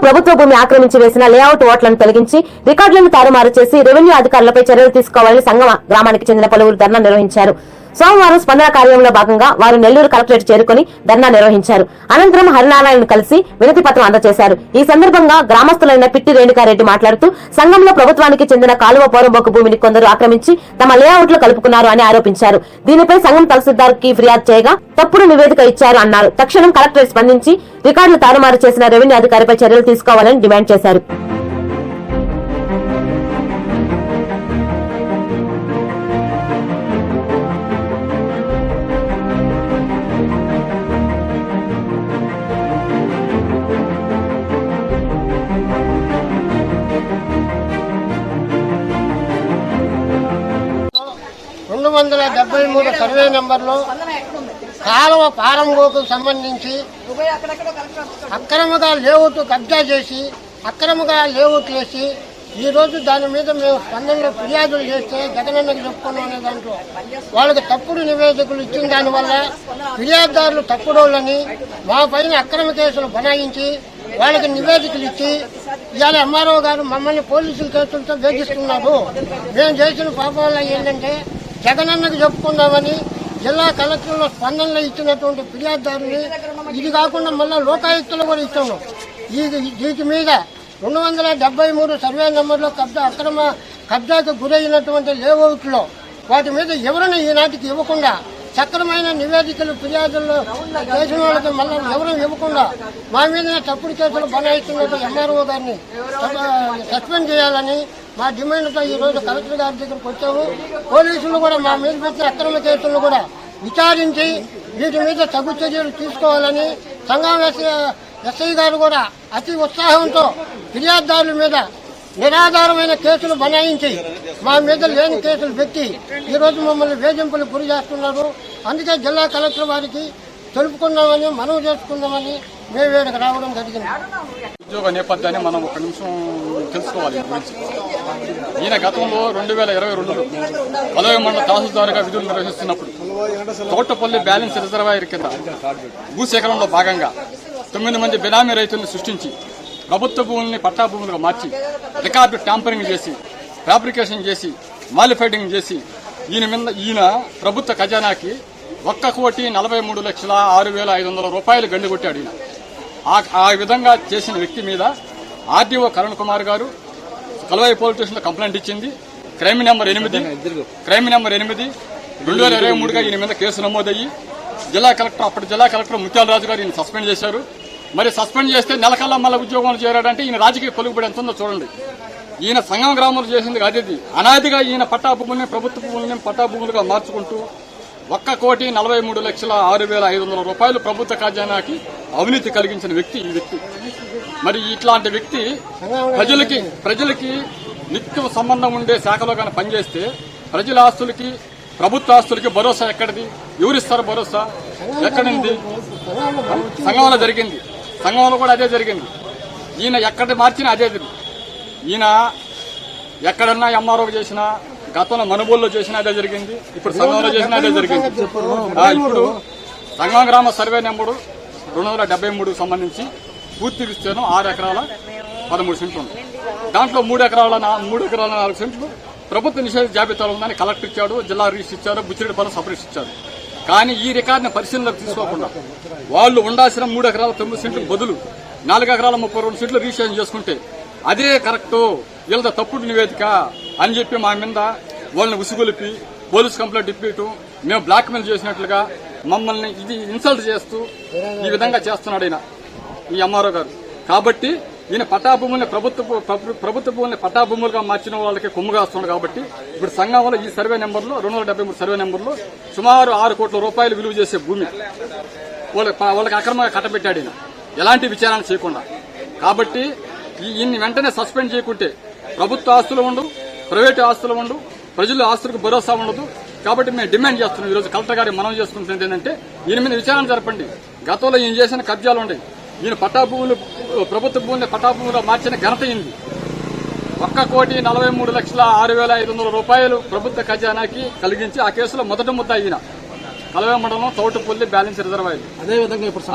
ప్రభుత్వ భూమి ఆక్రమించి వేసిన లేఅవుట్ ఓట్లను తొలగించి రికార్డులను తారుమారు చేసి రెవెన్యూ అధికారులపై చర్యలు తీసుకోవాలని సంఘం గ్రామానికి చెందిన పలువురు ధర్నా నిర్వహించారు. సోమవారం స్పందన కార్యంలో భాగంగా వారు నెల్లూరు కలెక్టరేట్ చేరుకుని ధర్నా నిర్వహించారు. అనంతరం హరినారాయణను కలిసి వినతి పత్రం అందజేశారు. ఈ సందర్భంగా గ్రామస్తులైన పిట్టి రేణుకారెడ్డి మాట్లాడుతూ సంఘంలో ప్రభుత్వానికి చెందిన కాలువ పోరంబోకు భూమిని కొందరు ఆక్రమించి తమ లేఅవుట్లు కలుపుకున్నారు అని ఆరోపించారు. దీనిపై సంఘం తహసీల్దార్ కి ఫిర్యాదు చేయగా తప్పుడు నివేదిక ఇచ్చారు అన్నారు. తక్షణం కలెక్టరేట్ స్పందించి రికార్డులు తారుమారు చేసిన రెవెన్యూ అధికారిపై చర్యలు తీసుకోవాలని డిమాండ్ చేశారు. సర్వే నెంబర్లో కాలువ పారంగోకు సంబంధించి అక్రమంగా లేఅవుట్ కబ్జా చేసి అక్రమంగా లేఅవుట్ వేసి ఈరోజు దాని మీద మేము స్పందనలో ఫిర్యాదులు చేస్తే జగనన్నకి చెప్పుకున్నాం అనే దాంట్లో వాళ్ళకి తప్పుడు నివేదికలు ఇచ్చిన దానివల్ల ఫిర్యాదుదారులు తప్పుడోళ్ళని మా పైన అక్రమ కేసులు బనాయించి వాళ్ళకి నివేదికలు ఇచ్చి ఇవాళ ఎంఆర్ఓ గారు మమ్మల్ని పోలీసుల కేసులతో వేధిస్తున్నారు. మేము చేసిన పాపం వల్ల ఏంటంటే జగనన్నకు చెప్పుకుందామని జిల్లా కలెక్టర్లో స్పందనలో ఇచ్చినటువంటి ఫిర్యాదుదారుని ఇది కాకుండా మళ్ళీ లోకాయుక్తులు కూడా ఇచ్చాము. వీటి మీద 273 సర్వే నెంబర్లో అక్రమ కబ్జాకు గురైనటువంటి లేఅవుట్లో వాటి మీద ఎవరైనా ఈనాటికి ఇవ్వకుండా సక్రమైన నివేదికలు ఫిర్యాదుల్లో చేసిన వాళ్ళకి మళ్ళీ ఎవరూ ఇవ్వకుండా మా మీద తప్పుడు కేసులు బనాయిస్తున్నట్టు ఎంఆర్ఓ గారిని సస్పెండ్ చేయాలని మా డిమాండ్తో ఈరోజు కలెక్టర్ గారి దగ్గరకు వచ్చాము. పోలీసులు కూడా మా మీద పెట్టిన అక్రమ కేసులను కూడా విచారించి వీటి మీద తగు చర్యలు తీసుకోవాలని సంఘం ఎస్ఐ గారు కూడా అతి ఉత్సాహంతో ఫిర్యాదుదారుల మీద నిరాధారమైన కేసులు బనాయించి మా మీద లేని కేసులు పెట్టి ఈరోజు మమ్మల్ని వేధింపులకు గురి చేస్తున్నారు. అందుకే జిల్లా కలెక్టర్ వారికి తెలుపుకుందామని మనవి చేసుకుందామని మేము వేడికి రావడం జరిగింది. ఉద్యోగ నేపథ్యాన్ని మనం ఒక నిమిషం తెలుసుకోవాలి. గురించి ఈయన గతంలో 2022లో కలవ మండల తహసీల్దారుగా విధులు నిర్వహిస్తున్నప్పుడు తోటపల్లి బ్యాలెన్స్ రిజర్వాయర్ కింద భూసేకరణలో భాగంగా 9 మంది బినామీ రైతులను సృష్టించి ప్రభుత్వ భూముల్ని పట్టా భూములుగా మార్చి రికార్డు ట్యాంపరింగ్ చేసి ఫ్యాబ్రికేషన్ చేసి మాలిఫైడింగ్ చేసి ఈయన ప్రభుత్వ ఖజానాకి 1,43,06,500 రూపాయలు గండికొట్టాడు. ఈయన ఆ విధంగా చేసిన వ్యక్తి మీద ఆర్డీఓ కరుణ్ కుమార్ గారు కలవాయి పోలీస్ స్టేషన్లో కంప్లైంట్ ఇచ్చింది. క్రైమ్ నెంబర్ 8 2023గా ఈయన మీద కేసు నమోదయ్యి అప్పటి జిల్లా కలెక్టర్ ముత్యాల రాజు గారు ఈయన సస్పెండ్ చేశారు. మరి సస్పెండ్ చేస్తే నెలకల్లా మళ్ళీ ఉద్యోగంలో చేరాడంటే ఈయన రాజకీయ పలుకుబడి ఎంత ఉందో చూడండి. ఈయన సంఘం గ్రామంలో చేసింది అది అనాదిగా ఈయన పట్టా భూముల్ని ప్రభుత్వ భూముల్ని పట్టా భూములుగా మార్చుకుంటూ 1,43,06,500 రూపాయలు ప్రభుత్వ ఖజానాకి అవినీతి కలిగించిన వ్యక్తి ఈ వ్యక్తి. మరి ఇట్లాంటి వ్యక్తి ప్రజలకి నిత్యం సంబంధం ఉండే శాఖలో కానీ పనిచేస్తే ప్రజల ఆస్తులకి ప్రభుత్వ ఆస్తులకి భరోసా ఎక్కడిది? ఎవరిస్తారు భరోసా? ఎక్కడింది? సంఘంలో జరిగింది. సంఘంలో కూడా అదే జరిగింది. ఈయన ఎక్కడ మార్చినా అదే. ఈయన ఎక్కడన్నా ఎంఆర్ఓ చేసినా గతంలో మనుబోల్లో చేసినా అదే జరిగింది. ఇప్పుడు సంఘంలో చేసినా అదే జరిగింది. ఇప్పుడు సంఘం గ్రామ సర్వే నెంబరు 273 సంబంధించి పూర్తి విస్తీర్ణం 6 ఎకరాల 13 సెంట్లు ఉంది. దాంట్లో 3 ఎకరాల 4 సెంట్లు ప్రభుత్వ నిషేధ జాబితాలో ఉందని కలెక్టర్ ఇచ్చాడు, జిల్లా రిజిస్టర్ ఇచ్చారు, బుచ్చిరెడ్డిపాలెం సపరేట్ ఇచ్చారు. కానీ ఈ రికార్డుని పరిశీలనలోకి తీసుకోకుండా వాళ్ళు ఉండాల్సిన 3 ఎకరాల 9 సెంట్లు బదులు 4 ఎకరాల 32 సెంట్లు రిజిస్ట్రేషన్ చేసుకుంటే అదే కరెక్టు, వీళ్ళ తప్పుడు నివేదిక అని చెప్పి మా మీద వాళ్ళని ఉసిగొలిపి పోలీస్ కంప్లైంట్ ఇప్పిటూ మేము బ్లాక్ మెయిల్ చేసినట్లుగా మమ్మల్ని ఇది ఇన్సల్ట్ చేస్తూ ఈ విధంగా చేస్తున్నాడు ఈయన ఈ ఎంఆర్ఓ గారు. కాబట్టి ఈయన పట్టాభూముల్ని ప్రభుత్వ భూముల్ని పట్టాభూములుగా మార్చిన వాళ్ళకి కొమ్ముగా వస్తున్నాడు. కాబట్టి ఇప్పుడు సంఘంలో ఈ సర్వే నెంబర్లో 273 సర్వే నెంబర్లో సుమారు 6 కోట్ల రూపాయలు విలువ చేసే భూమి వాళ్ళకి అక్రమంగా కట్టబెట్టాడు ఈయన ఎలాంటి విచారణ చేయకుండా. కాబట్టి ఈయన్ని వెంటనే సస్పెండ్ చేయకుంటే ప్రభుత్వ ఆస్తులు ఉండవు, ప్రైవేటు ఆస్తులు ఉండవు, ప్రజల ఆస్తులకు భరోసా ఉండదు. కాబట్టి మేము డిమాండ్ చేస్తున్నాం. ఈరోజు కలెక్టర్ గారికి మనం చేసుకుంటున్నది ఏంటంటే ఈయన మీద విచారణ జరపండి. గతంలో ఈయన చేసిన కబ్జాలు ఉండేవి. ఈయన పట్టాభూములు ప్రభుత్వ భూముల్ని పట్టాభూములుగా మార్చిన ఘనత అయింది. 1,43,06,500 రూపాయలు ప్రభుత్వ ఖజానాకి కలిగించి ఆ కేసులో మొదటి ముద్ద ఈయన కలవ మండలం తోటపల్లి బ్యాలెన్స్ రిజర్వాయర్. అదేవిధంగా ఇప్పుడు